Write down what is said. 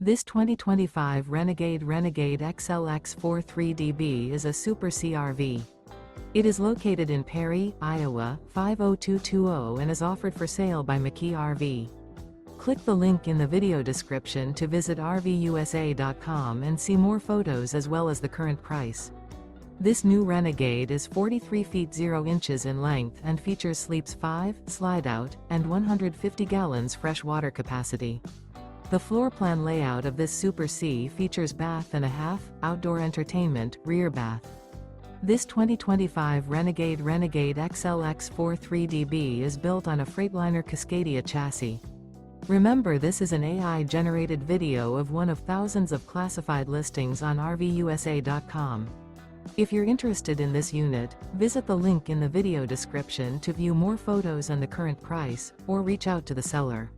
This 2025 Renegade Renegade XL X43DB is a Super C RV. It is located in Perry, Iowa, 50220 and is offered for sale by McKee RV. Click the link in the video description to visit RVUSA.com and see more photos as well as the current price. This new Renegade is 43 feet 0 inches in length and features sleeps 5, slide-out, and 150 gallons fresh water capacity. The floor plan layout of this Super C features bath and a half, outdoor entertainment, rear bath. This 2025 Renegade Renegade XL X43DB is built on a Freightliner Cascadia chassis. Remember, this is an AI-generated video of one of thousands of classified listings on RVUSA.com. If you're interested in this unit, visit the link in the video description to view more photos and the current price, or reach out to the seller.